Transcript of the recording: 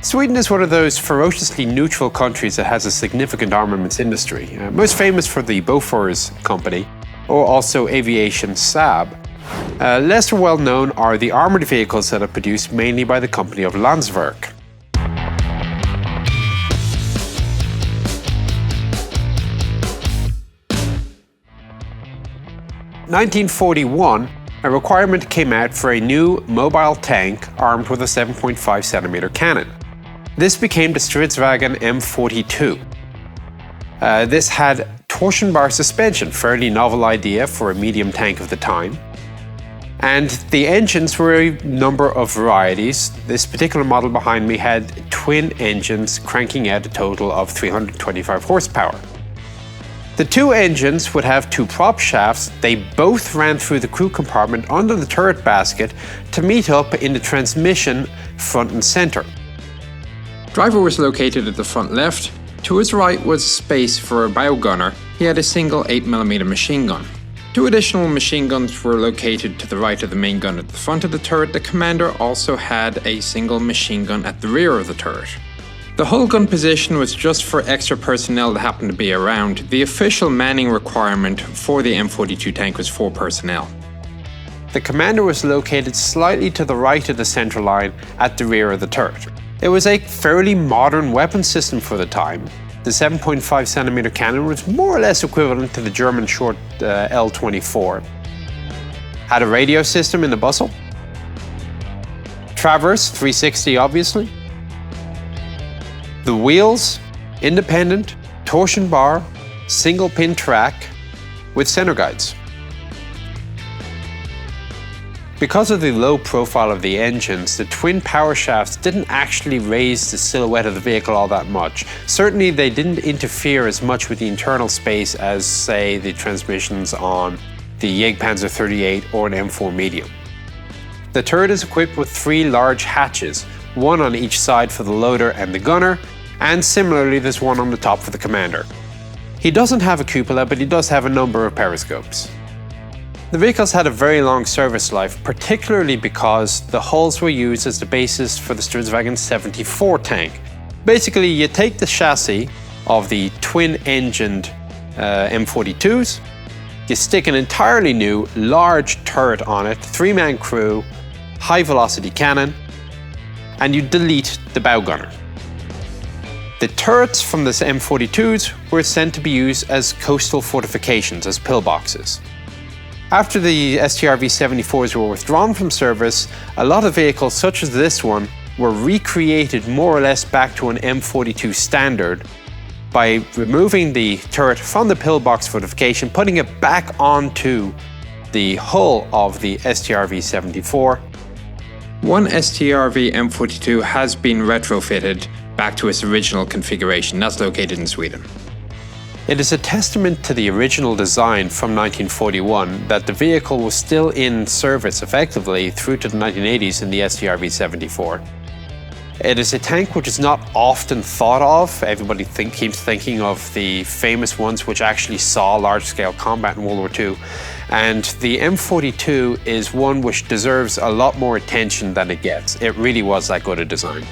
Sweden is one of those ferociously neutral countries that has a significant armaments industry, most famous for the Bofors company, or also aviation Saab. Lesser well known are the armoured vehicles that are produced mainly by the company of Landsverk. In 1941, a requirement came out for a new mobile tank armed with a 7.5cm cannon. This became the Stridsvagn M42. This had torsion bar suspension, fairly novel idea for a medium tank of the time. And the engines were a number of varieties. This particular model behind me had twin engines cranking out a total of 325 horsepower. The two engines would have two prop shafts. They both ran through the crew compartment under the turret basket to meet up in the transmission front and center. Driver was located at the front left. To his right was space for a bow gunner. He had a single 8mm machine gun. Two additional machine guns were located to the right of the main gun at the front of the turret. The commander also had a single machine gun at the rear of the turret. The hull gun position was just for extra personnel that happened to be around. The official manning requirement for the M42 tank was 4 personnel. The commander was located slightly to the right of the center line at the rear of the turret. It was a fairly modern weapon system for the time. The 7.5cm cannon was more or less equivalent to the German short L24. Had a radio system in the bustle. Traverse 360 obviously. The wheels, independent, torsion bar, single pin track with center guides. Because of the low profile of the engines, the twin power shafts didn't actually raise the silhouette of the vehicle all that much. Certainly they didn't interfere as much with the internal space as, say, the transmissions on the Jagdpanzer 38 or an M4 Medium. The turret is equipped with 3 large hatches, one on each side for the loader and the gunner, and similarly there's one on the top for the commander. He doesn't have a cupola, but he does have a number of periscopes. The vehicles had a very long service life, particularly because the hulls were used as the basis for the Stridsvagn 74 tank. Basically, you take the chassis of the twin-engined M42s, you stick an entirely new, large turret on it, 3-man crew, high-velocity cannon, and you delete the bow gunner. The turrets from the M42s were sent to be used as coastal fortifications, as pillboxes. After the STRV-74s were withdrawn from service, a lot of vehicles such as this one were recreated more or less back to an M42 standard by removing the turret from the pillbox fortification, putting it back onto the hull of the STRV-74. One STRV M42 has been retrofitted back to its original configuration. That's located in Sweden. It is a testament to the original design from 1941 that the vehicle was still in service effectively through to the 1980s in the STRV-74. It is a tank which is not often thought of. Everybody keeps thinking of the famous ones which actually saw large-scale combat in World War II. And the M42 is one which deserves a lot more attention than it gets. It really was that good a design.